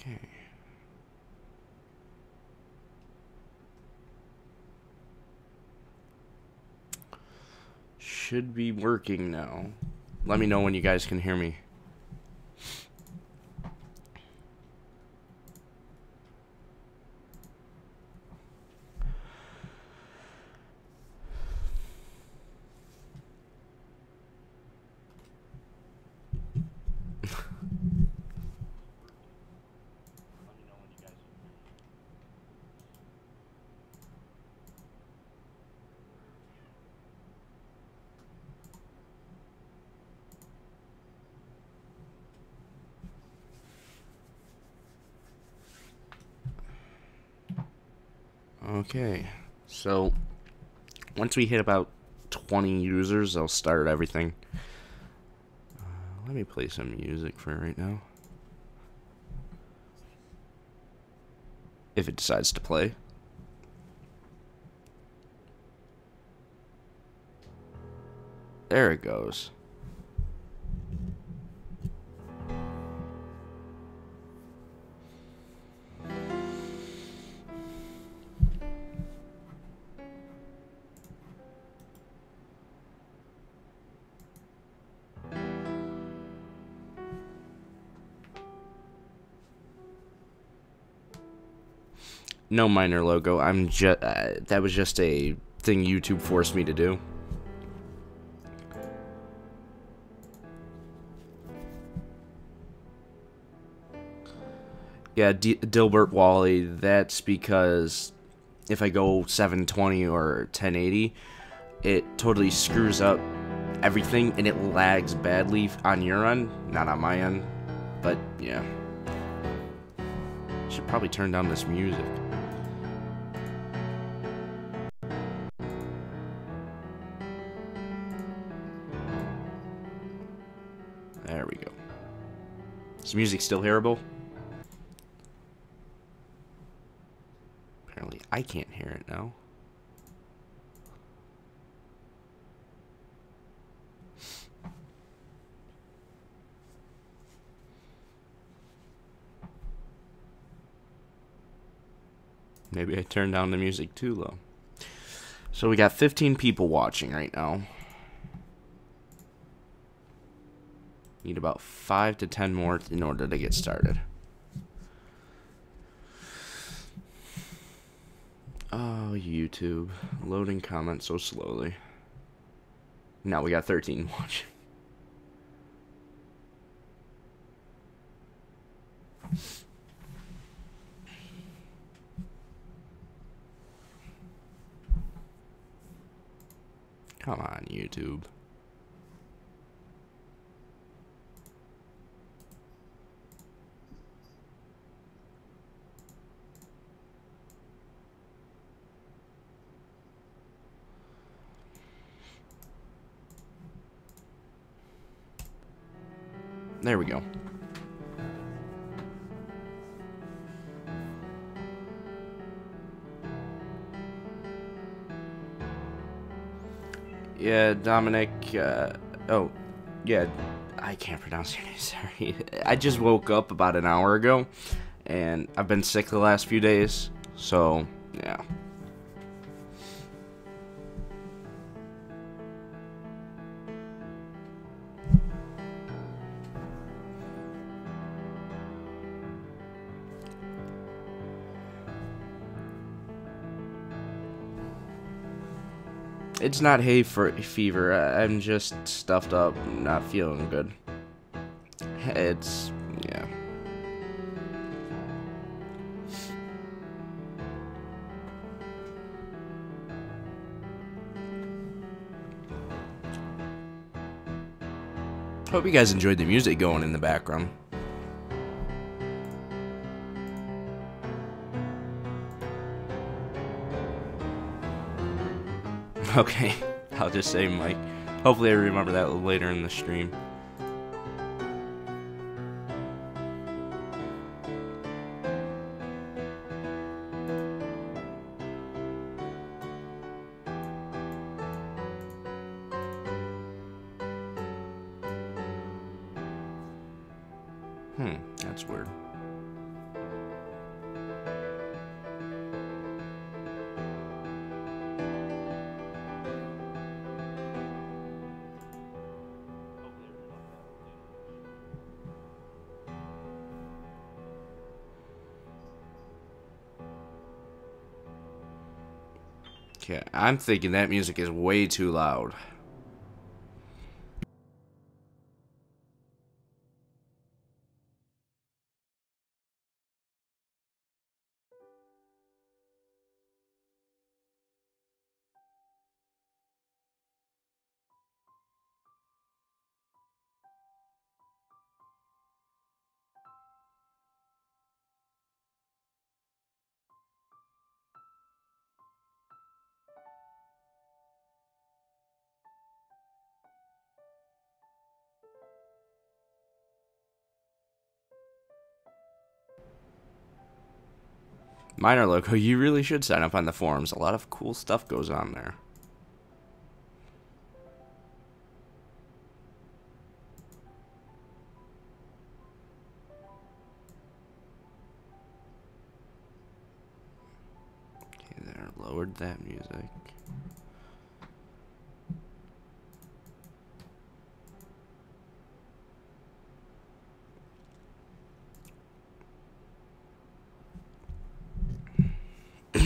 Okay. Should be working now. Let me know when you guys can hear me. Okay, so once we hit about 20 users, I'll start everything. Let me play some music for right now. If it decides to play. There it goes. No minor logo. I'm just that was just a thing YouTube forced me to do. Yeah, Dilbert Wally. That's because if I go 720 or 1080, it totally screws up everything and it lags badly on your end, not on my end. But yeah, should probably turn down this music. There we go. Is music still hearable? Apparently I can't hear it now. Maybe I turned down the music too low. So we got 15 people watching right now. Need about 5 to 10 more in order to get started. Oh, YouTube. Loading comments so slowly. Now we got 13 watching. Come on, YouTube. There we go. Yeah, Dominic, oh, yeah, I can't pronounce your name, sorry. I just woke up about an hour ago, and I've been sick the last few days, so, yeah. It's not hay fever. I'm just stuffed up, not feeling good. It's, yeah. Hope you guys enjoyed the music going in the background. Okay, I'll just say Mike. Hopefully I remember that later in the stream. That's weird. Okay, I'm thinking that music is way too loud. Miner Loco, you really should sign up on the forums. A lot of cool stuff goes on there. Okay, there, lowered that music.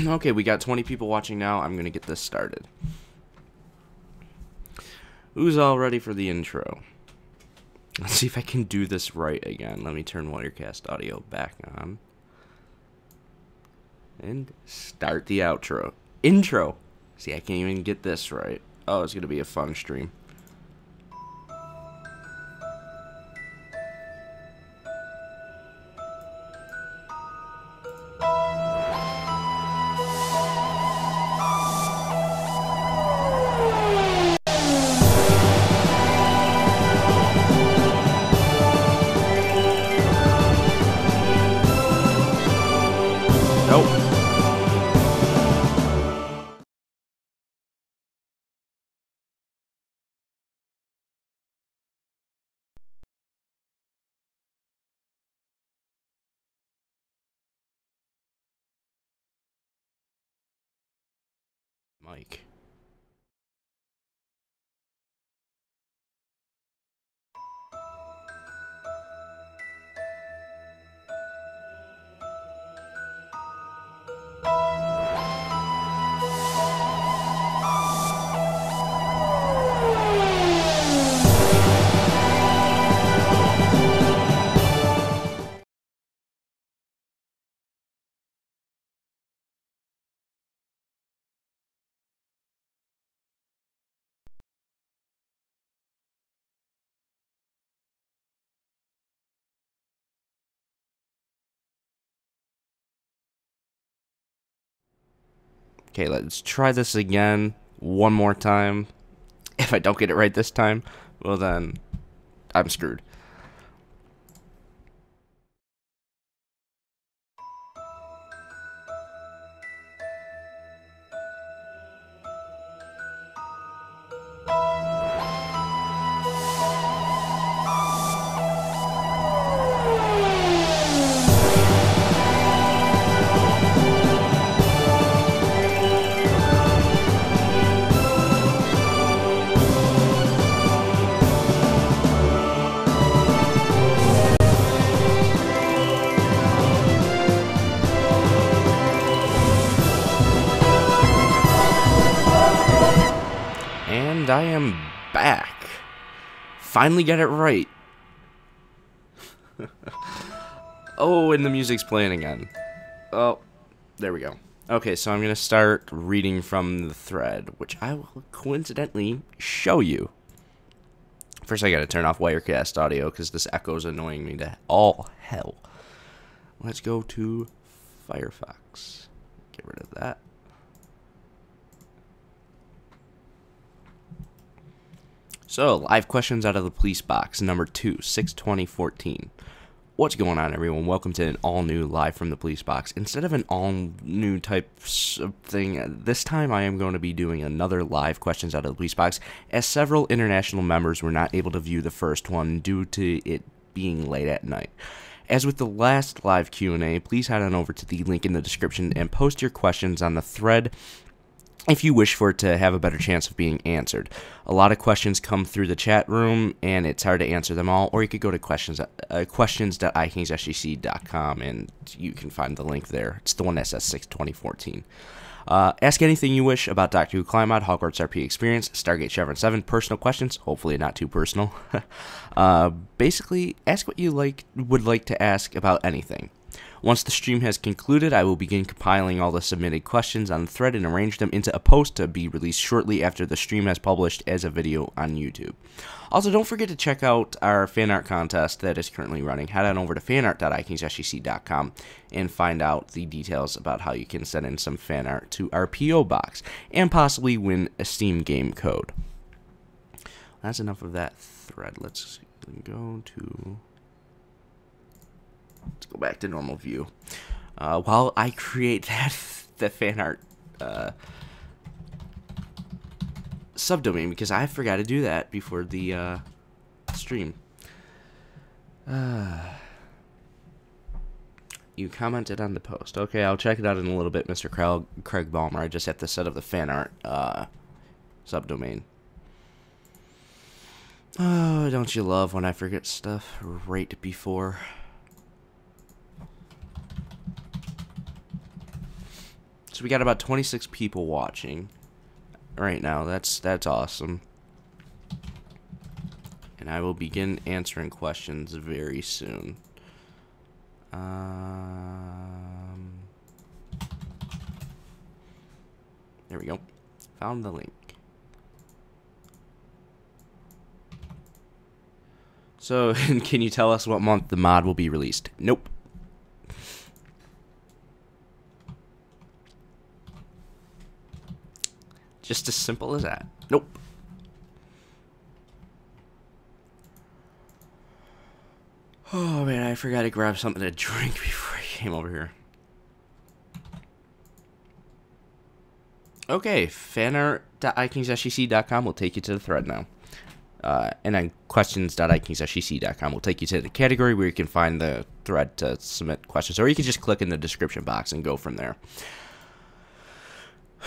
Okay, we got 20 people watching now. I'm gonna get this started. Who's all ready for the intro? Let's see if I can do this right again. Let me turn Wirecast audio back on. And start the outro. Intro! See, I can't even get this right. Oh, it's gonna be a fun stream. Mike. Okay, let's try this again one more time. If I don't get it right this time, well then, I'm screwed. And I am back. Finally got it right. Oh, and the music's playing again. Oh, there we go. Okay, so I'm going to start reading from the thread, which I will coincidentally show you. First, I got to turn off Wirecast audio because this echo is annoying me to all hell. Let's go to Firefox. Get rid of that. So, live questions out of the police box, number 2, 6/20/14. What's going on, everyone? Welcome to an all-new live from the police box. Instead of an all-new type of thing, this time I am going to be doing another live questions out of the police box, as several international members were not able to view the first one due to it being late at night. As with the last live Q&A, please head on over to the link in the description and post your questions on the thread if you wish for it to have a better chance of being answered. A lot of questions come through the chat room, and it's hard to answer them all, or you could go to questions.ikingsstc.com, and you can find the link there. It's the one that says 6/20/14. Ask anything you wish about Doctor Who Climb Mod, Hogwarts RP Experience, Stargate Chevron 7, personal questions, hopefully not too personal. Basically, ask what you would like to ask about anything. Once the stream has concluded, I will begin compiling all the submitted questions on the thread and arrange them into a post to be released shortly after the stream has published as a video on YouTube. Also, don't forget to check out our fan art contest that is currently running. Head on over to fanart.ikingsfc.com and find out the details about how you can send in some fan art to our P.O. box and possibly win a Steam game code. That's enough of that thread. Let's go back to normal view. While I create the fan art subdomain, because I forgot to do that before the stream. You commented on the post. Okay, I'll check it out in a little bit, Mr. Craig Balmer. I just have to set up the fan art subdomain. Oh, don't you love when I forget stuff right before? So we got about 26 people watching right now. That's awesome. And I will begin answering questions very soon. There we go. Found the link. So, can you tell us what month the mod will be released? Nope. Just as simple as that. Nope. Oh man, I forgot to grab something to drink before I came over here. Okay, fanart.ikingsfc.com will take you to the thread now. And then questions.ikingsfc.com will take you to the category where you can find the thread to submit questions. Or you can just click in the description box and go from there.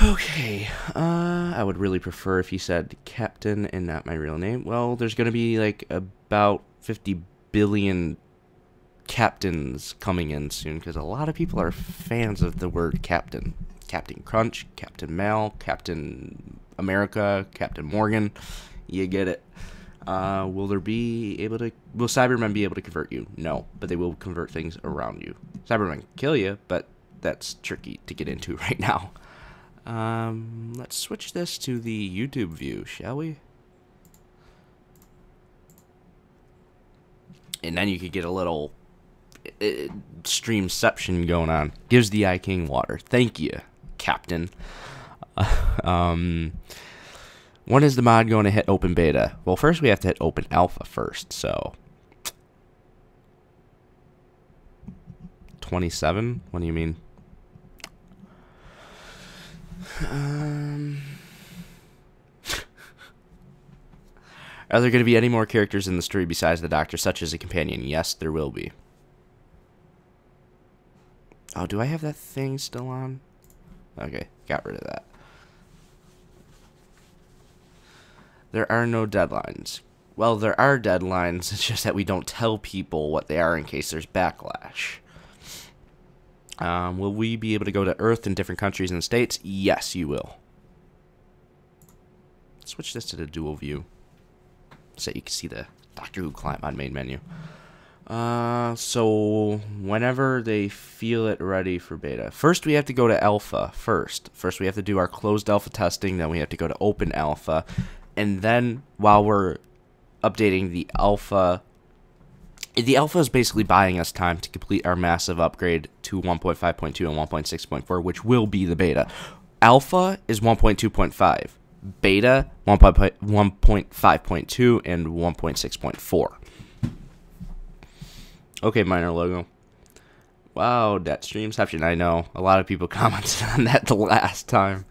Okay, I would really prefer if you said Captain and not my real name. Well, there's going to be like about 50 billion captains coming in soon because a lot of people are fans of the word Captain. Captain Crunch, Captain Mal, Captain America, Captain Morgan. You get it. Will Cybermen be able to convert you? No, but they will convert things around you. Cybermen can kill you, but that's tricky to get into right now. Let's switch this to the YouTube view, shall we? And then you could get a little streamception going on. Gives the TheiKing water. Thank you, Captain. When is the mod going to hit open beta? Well, first we have to hit open alpha first, so 27? What do you mean? Are there going to be any more characters in the story besides the Doctor, such as a companion? Yes, there will be. Oh, do I have that thing still on? Okay, got rid of that. There are no deadlines. Well, there are deadlines, it's just that we don't tell people what they are in case there's backlash. Will we be able to go to Earth in different countries and states? Yes, you will. Switch this to the dual view so you can see the Doctor Who Climb on main menu. So whenever they feel it ready for beta. First we have to go to alpha first. First we have to do our closed alpha testing, then we have to go to open alpha. And then while we're updating the alpha is basically buying us time to complete our massive upgrade to 1.5.2 and 1.6.4, which will be the beta. Alpha is 1.2.5. Beta, 1.5.2 and 1.6.4. Okay, minor logo. Wow, that streamception, I know. A lot of people commented on that the last time.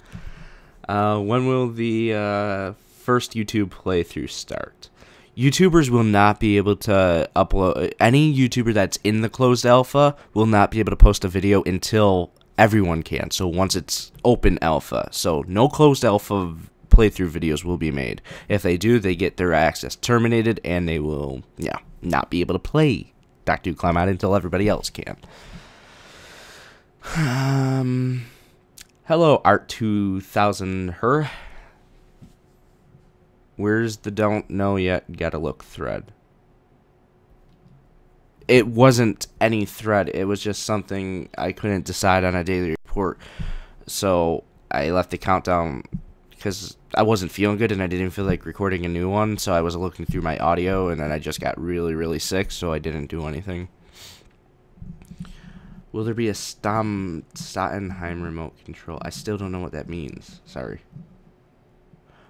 When will the first YouTube playthrough start? YouTubers will not be able to upload. Any YouTuber that's in the closed alpha will not be able to post a video until everyone can. So once it's open alpha. So no closed alpha playthrough videos will be made. If they do, they get their access terminated and they will, not be able to play Doctor Who Climb Out until everybody else can. Hello, Art2000 her. Where's the don't know yet, gotta look thread? It wasn't any thread. It was just something I couldn't decide on a daily report. So I left the countdown because I wasn't feeling good and I didn't feel like recording a new one. So I was looking through my audio and then I just got really, really sick. So I didn't do anything. Will there be a Stottenheim remote control? I still don't know what that means. Sorry.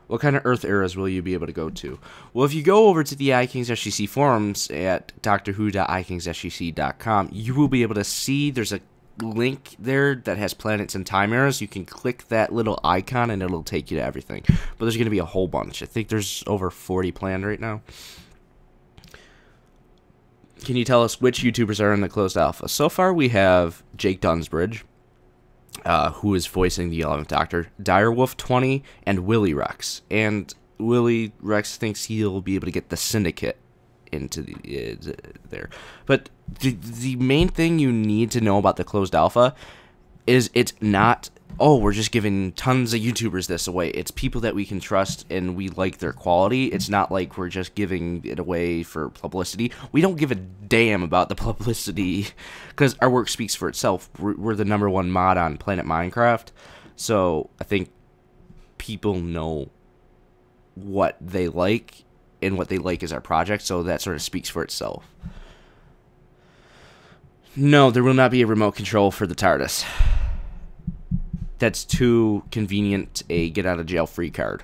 What kind of Earth eras will you be able to go to? Well, if you go over to the iKingsSGC forums at doctorwho.ikingsSGC.com, you will be able to see there's a link there that has planets and time eras. You can click that little icon and it'll take you to everything. But there's going to be a whole bunch. I think there's over 40 planned right now. Can you tell us which YouTubers are in the closed alpha? So far, we have Jake Dunsbridge, who is voicing the 11th Doctor, Direwolf20, and Willie Rex. And Willie Rex thinks he'll be able to get the Syndicate into there. But the main thing you need to know about the closed alpha is it's not, oh, we're just giving tons of YouTubers this away. It's people that we can trust and we like their quality. It's not like we're just giving it away for publicity. We don't give a damn about the publicity because our work speaks for itself. We're the #1 mod on Planet Minecraft. So I think people know what they like and what they like is our project. So that sort of speaks for itself. No, there will not be a remote control for the TARDIS. That's too convenient a get-out-of-jail-free card.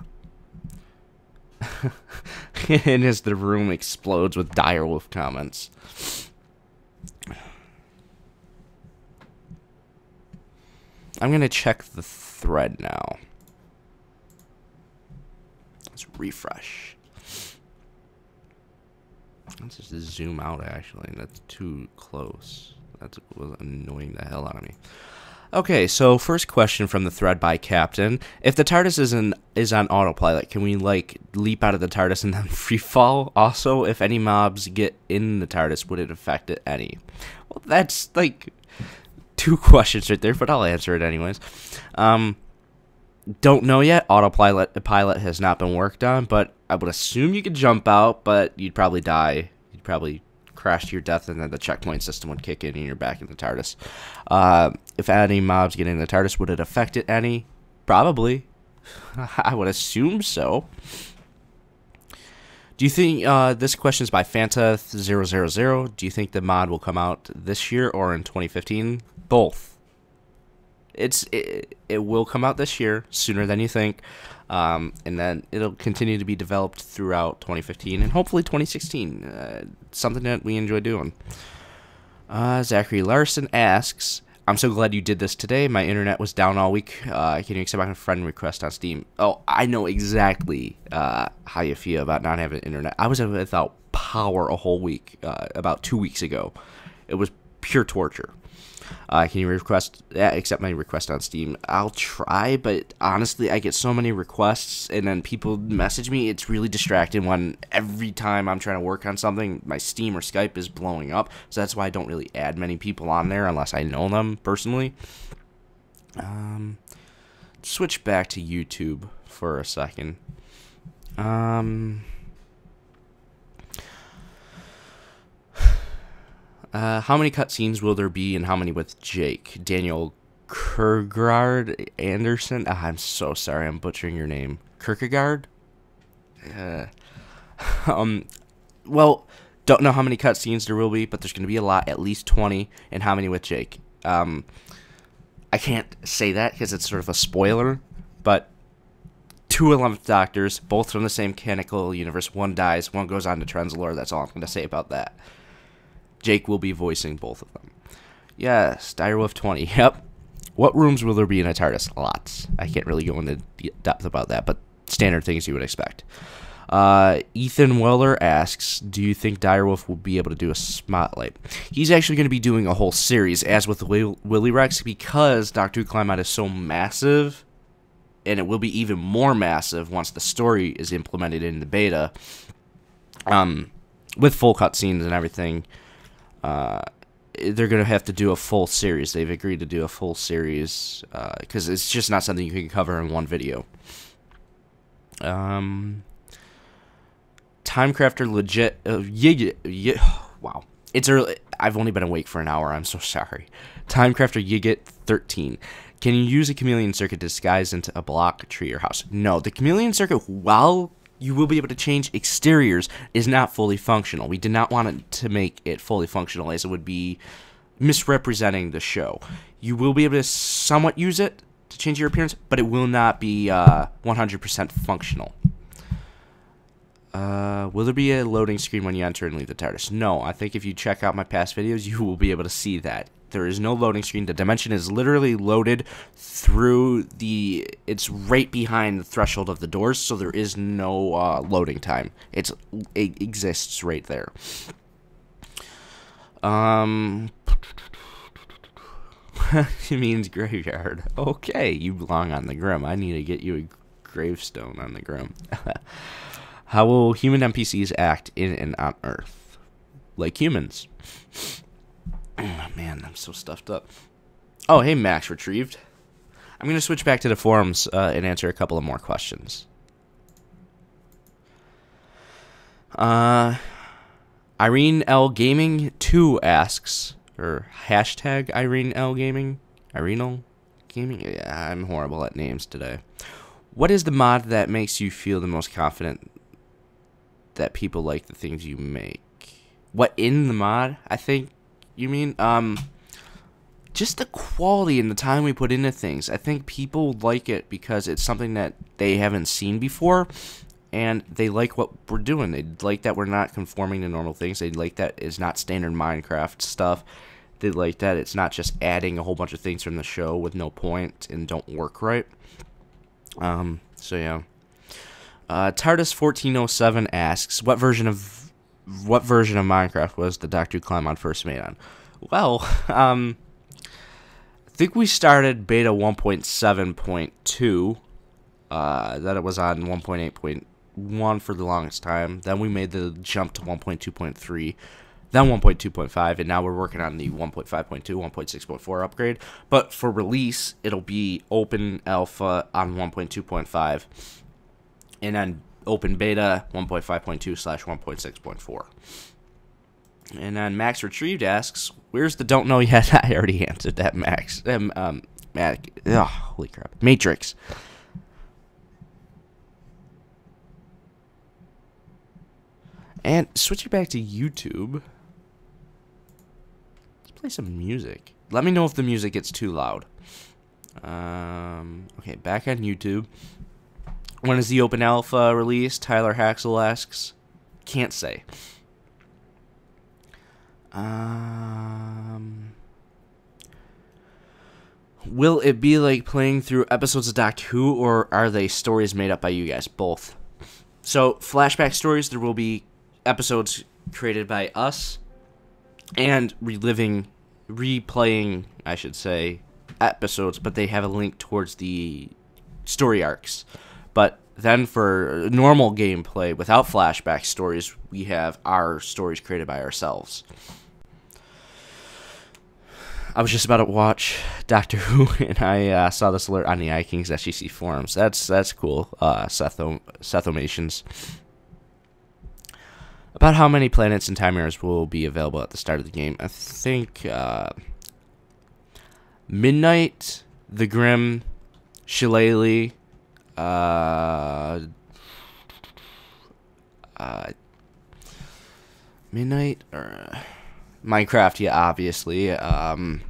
And as the room explodes with direwolf comments. I'm going to check the thread now. Let's refresh. Let's just zoom out, actually. That's too close. That was annoying the hell out of me. Okay, so first question from the thread by Captain. If the TARDIS is on autopilot, can we, like, leap out of the TARDIS and then free fall? Also, if any mobs get in the TARDIS, would it affect it any? Well, that's, like, 2 questions right there, but I'll answer it anyways. Don't know yet. Autopilot has not been worked on, but I would assume you could jump out, but you'd probably die. You'd probably crash to your death, and then the checkpoint system would kick in and you're back in the TARDIS. If any mobs get in the TARDIS, would it affect it any? Probably. I would assume so. Do you think, this question is by Fanta000, do you think the mod will come out this year or in 2015? Both. It will come out this year, sooner than you think, and then it'll continue to be developed throughout 2015 and hopefully 2016. Something that we enjoy doing. Zachary Larson asks, I'm so glad you did this today. My internet was down all week. Can you accept my friend request on Steam? Oh, I know exactly how you feel about not having internet. I was without power a whole week, about 2 weeks ago. It was pure torture. Can you accept my request on Steam? I'll try, but honestly, I get so many requests, and then people message me. It's really distracting when every time I'm trying to work on something, my Steam or Skype is blowing up. So that's why I don't really add many people on there unless I know them personally. Switch back to YouTube for a second. How many cutscenes will there be and how many with Jake? Daniel Kierkegaard Anderson? I'm so sorry, I'm butchering your name. Kierkegaard? Well, don't know how many cutscenes there will be, but there's going to be a lot, at least 20, and how many with Jake? I can't say that because it's sort of a spoiler, but 2 11th Doctors, both from the same canonical universe. One dies, one goes on to Trenzalore. That's all I'm going to say about that. Jake will be voicing both of them. Yes, Direwolf20. Yep. What rooms will there be in a TARDIS? Lots. I can't really go into depth about that, but standard things you would expect. Ethan Weller asks, do you think Direwolf will be able to do a spotlight? He's actually going to be doing a whole series, as with Willie Rex, because Doctor Who Climate is so massive, and it will be even more massive once the story is implemented in the beta, with full cutscenes and everything. they're going to have to do a full series. They've agreed to do a full series because it's just not something you can cover in one video. Timecrafter legit. Wow. It's early. I've only been awake for an hour. I'm so sorry. Timecrafter Yigit 13. Can you use a chameleon circuit disguised into a block, tree, or house? No. The chameleon circuit, while you will be able to change exteriors, is not fully functional. We did not want it to make it fully functional, as it would be misrepresenting the show. You will be able to somewhat use it to change your appearance, but it will not be 100% functional. Will there be a loading screen when you enter and leave the TARDIS? No, I think if you check out my past videos, you will be able to see that. There is no loading screen. The dimension is literally loaded through it's right behind the threshold of the doors, so there is no loading time. It exists right there. It means graveyard. Okay, you belong on the Grim. I need to get you a gravestone on the Grim. How will human NPCs act in and on Earth? Like humans. Oh, man, I'm so stuffed up. Oh, hey, Max retrieved. I'm going to switch back to the forums and answer a couple of more questions. Irene L Gaming 2 asks, or hashtag Irene L Gaming, Irene Gaming. Yeah, I'm horrible at names today. What is the mod that makes you feel the most confident that people like the things you make? What in the mod? I think you mean just the quality and the time we put into things. I think people like it because it's something that they haven't seen before. And they like what we're doing. They like that we're not conforming to normal things. They like that it's not standard Minecraft stuff. They like that it's not just adding a whole bunch of things from the show with no point and don't work right. So yeah. TARDIS 1407 asks, what version of Minecraft was the Doctor Who climb on first made on? Well, I think we started beta 1.7.2. That it was on 1.8.1 for the longest time. Then we made the jump to 1.2.3, then 1.2.5, and now we're working on the 1.5.2, 1.6.4 upgrade. But for release, it'll be open alpha on 1.2.5, and then open beta 1.5.2/1.6.4. And then Max Retrieved asks, where's the don't know yet? I already answered that, Max. Holy crap. Matrix. And switching back to YouTube, let's play some music. Let me know if the music gets too loud. Okay, back on YouTube. When is the open alpha release? Tyler Haxel asks. Can't say. Will it be like playing through episodes of Doctor Who, or are they stories made up by you guys? Both. So, flashback stories, there will be episodes created by us, and replaying, I should say, episodes, but they have a link towards the story arcs. But then for normal gameplay, without flashback stories, we have our stories created by ourselves. I was just about to watch Doctor Who, and I saw this alert on the TheiKing's SGC forums. That's cool, Sethomations. About how many planets and time errors will be available at the start of the game? I think Midnight, the Grim, Shillelagh, Midnight, or Minecraft, yeah, obviously. Trying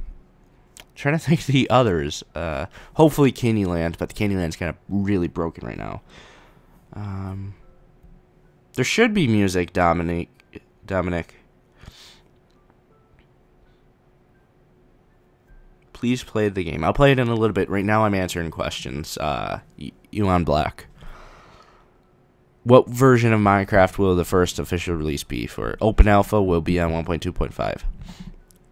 to think of the others. Hopefully Candyland, but the Candyland's kind of really broken right now. There should be music, Dominic. Please play the game. I'll play it in a little bit. Right now I'm answering questions. Elon Black. What version of Minecraft will the first official release be for? Open Alpha will be on 1.2.5.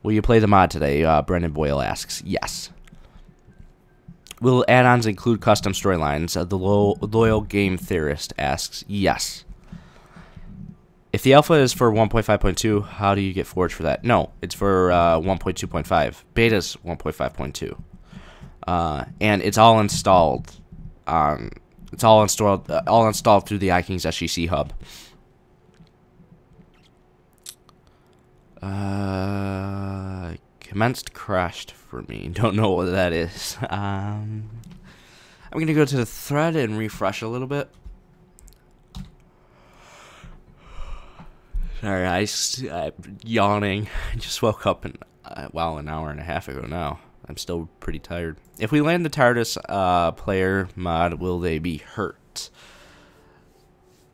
Will you play the mod today? Brendan Boyle asks. Yes. Will add-ons include custom storylines? The Loyal Game Theorist asks. Yes. If the alpha is for 1.5.2, how do you get Forge for that? No, it's for 1.2.5. Beta's 1.5.2. And it's all installed. It's all installed through the iKing's SGC hub. Commenced crashed for me. Don't know what that is. I'm gonna go to the thread and refresh a little bit. Sorry, I'm yawning. I just woke up an hour and a half ago now. I'm still pretty tired. If we land the TARDIS player mod, will they be hurt?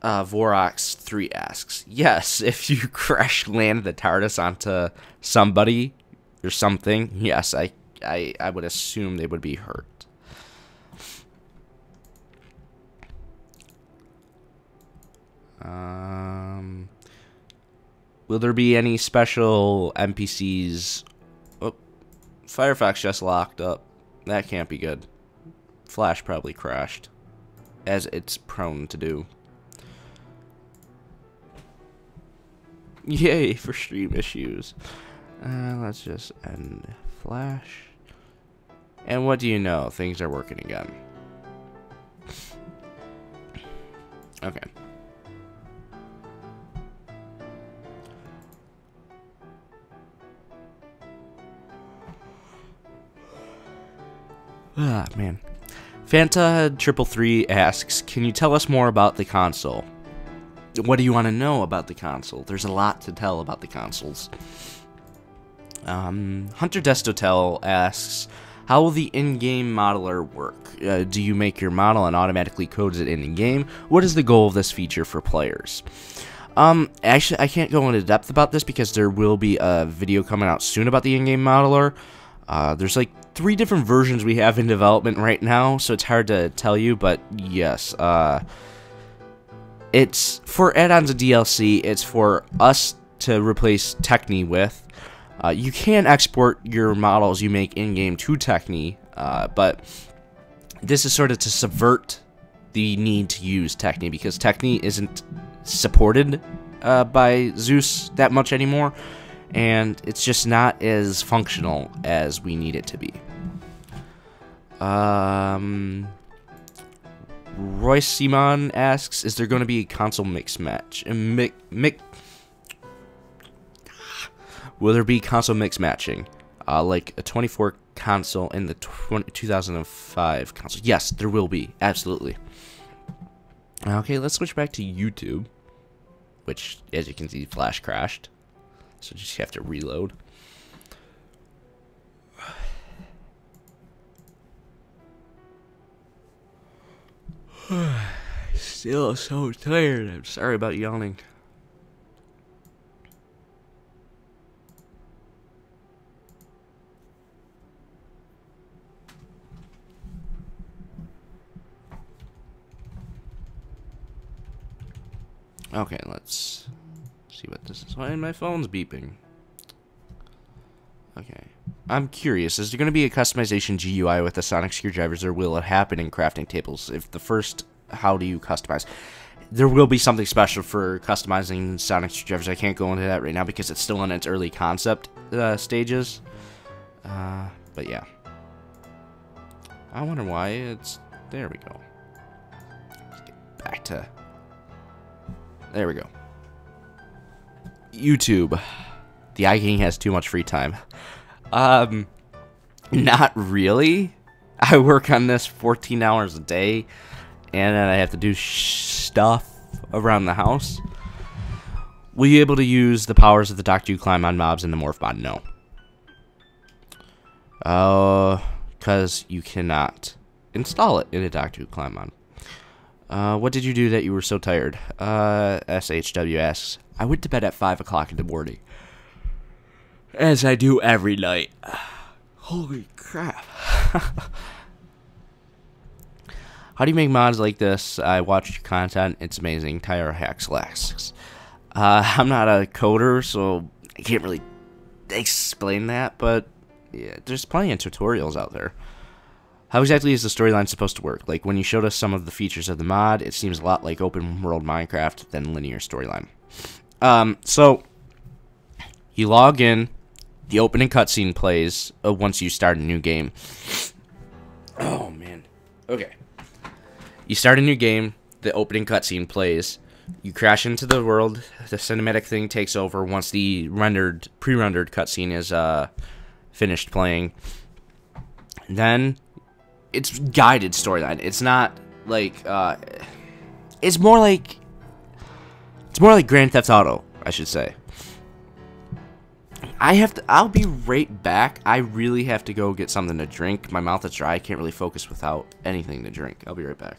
Vorox3 asks, yes, if you crash land the TARDIS onto somebody or something, yes, I would assume they would be hurt. Will there be any special NPCs? Oh, Firefox just locked up. That can't be good. Flash probably crashed, as it's prone to do. Yay for stream issues. Let's just end Flash. And what do you know? Things are working again. Okay. Ah, man. Fanta333 asks, can you tell us more about the console? What do you want to know about the console? There's a lot to tell about the consoles. Hunter Destotel asks, how will the in-game modeler work? Do you make your model and automatically codes it in-game? What is the goal of this feature for players? Actually, I can't go into depth about this because there will be a video coming out soon about the in-game modeler. There's like 3 different versions we have in development right now, so it's hard to tell you, but yes, it's for add-ons and DLC. It's for us to replace Techni with. You can export your models you make in-game to Techni, but this is sort of to subvert the need to use Techni, because Techni isn't supported by Zeus that much anymore, and it's just not as functional as we need it to be. Royce Simon asks, is there going to be a console mix match? Will there be console mix matching? Like a 24 console in the 2005 console? Yes, there will be. Absolutely. Okay, let's switch back to YouTube, which, as you can see, Flash crashed. So just have to reload. Still so tired. I'm sorry about yawning. Okay, let's see what this is. Why my phone's beeping? Okay. I'm curious, is there going to be a customization GUI with the sonic screwdrivers, or will it happen in crafting tables? If the first, how do you customize? There will be something special for customizing sonic screwdrivers. I can't go into that right now because it's still in its early concept stages. But yeah. I wonder why it's... There we go. Let's get back to... There we go. YouTube. The TheiKing has too much free time. Not really. I work on this 14 hours a day, and then I have to do stuff around the house. Will you be able to use the powers of the Doctor You Climb on mobs in the Morph mod? No. Because you cannot install it in a Doctor You Climb mod. What did you do that you were so tired? SHW asks, I went to bed at 5 o'clock in the morning. As I do every night. Holy crap. How do you make mods like this? I watch your content. It's amazing. Tyra Hacks asks. I'm not a coder, so I can't really explain that, but yeah, there's plenty of tutorials out there. How exactly is the storyline supposed to work? Like, when you showed us some of the features of the mod, it seems a lot like open world Minecraft than linear storyline. So you log in, the opening cutscene plays once you start a new game. Oh man. Okay. You start a new game, the opening cutscene plays. You crash into the world. The cinematic thing takes over once the pre-rendered cutscene is finished playing. Then it's guided storyline. It's not like it's more like Grand Theft Auto, I should say. I'll be right back. I really have to go get something to drink. My mouth is dry. I can't really focus without anything to drink. I'll be right back.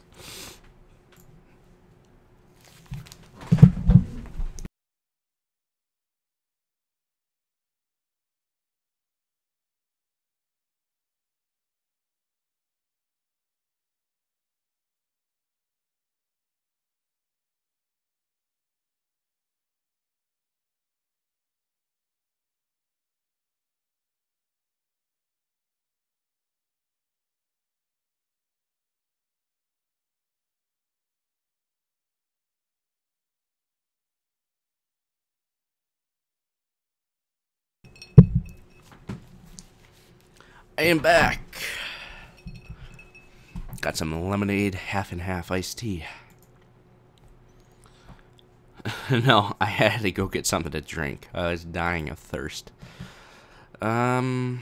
I am back. Got some lemonade, half and half iced tea. No, I had to go get something to drink. I was dying of thirst. Right.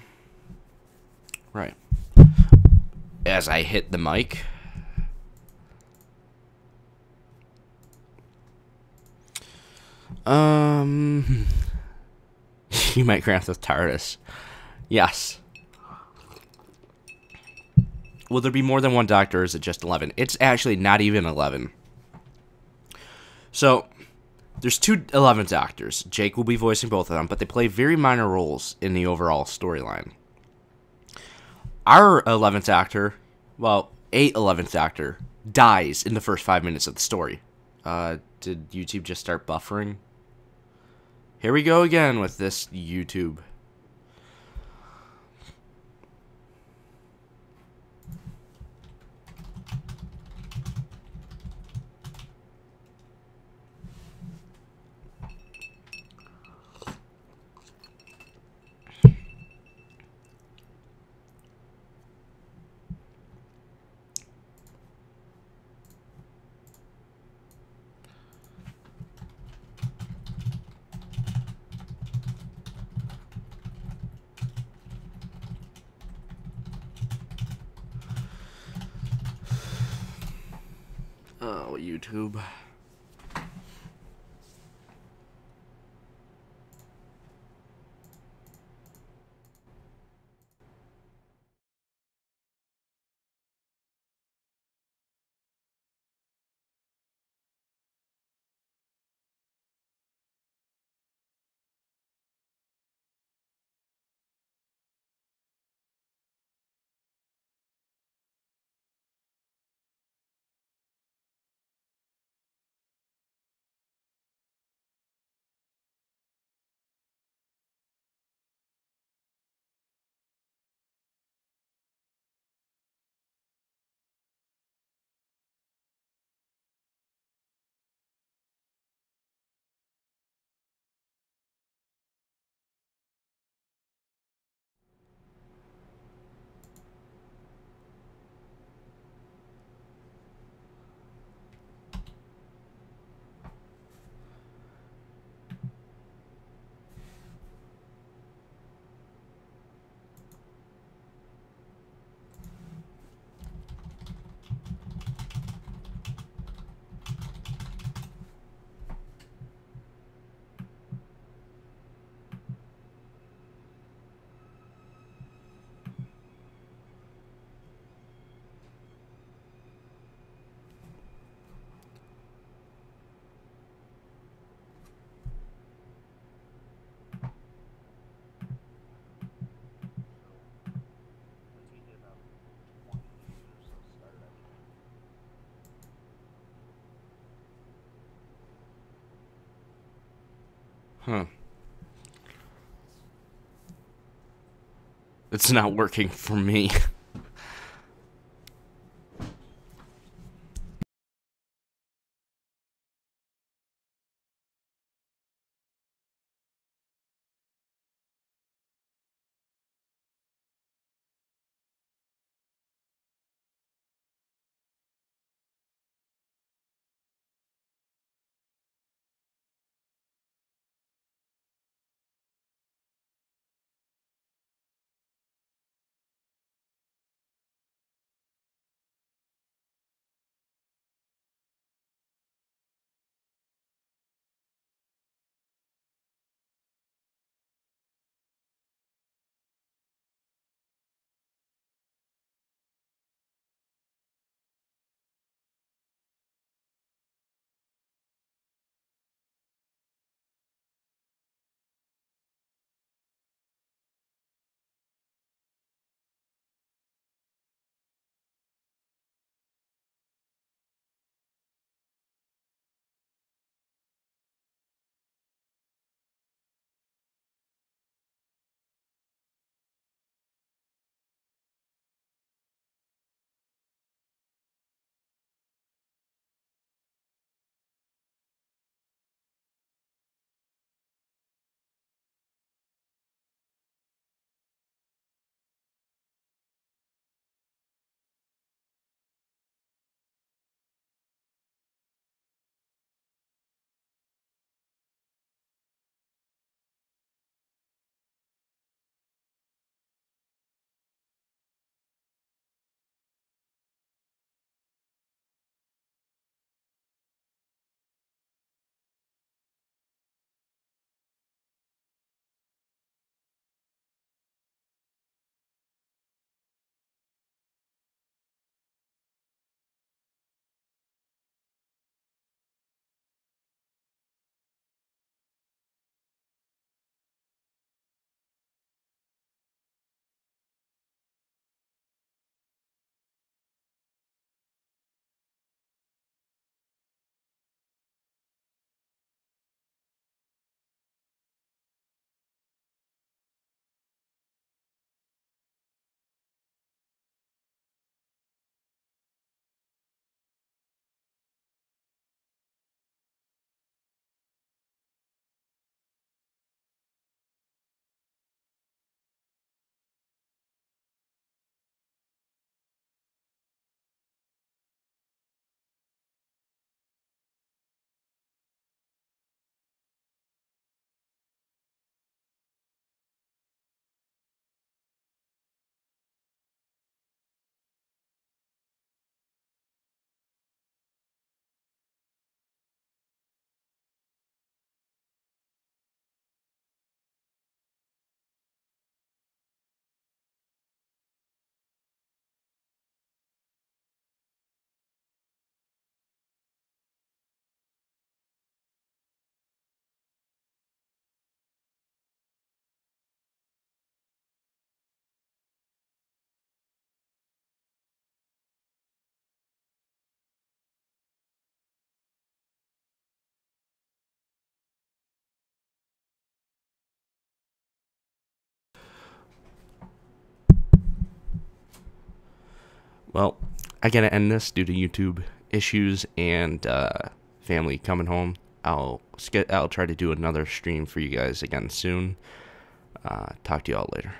As I hit the mic. You might craft the TARDIS. Yes. Will there be more than one Doctor, or is it just 11? It's actually not even 11. So, there's two 11th Doctors. Jake will be voicing both of them, but they play very minor roles in the overall storyline. Our 11th Doctor, well, a 11th Doctor, dies in the first 5 minutes of the story. Did YouTube just start buffering? Here we go again with this YouTube. Oh, YouTube. Huh. It's not working for me. Well, I gotta end this due to YouTube issues and family coming home. I'll try to do another stream for you guys again soon. Talk to you all later.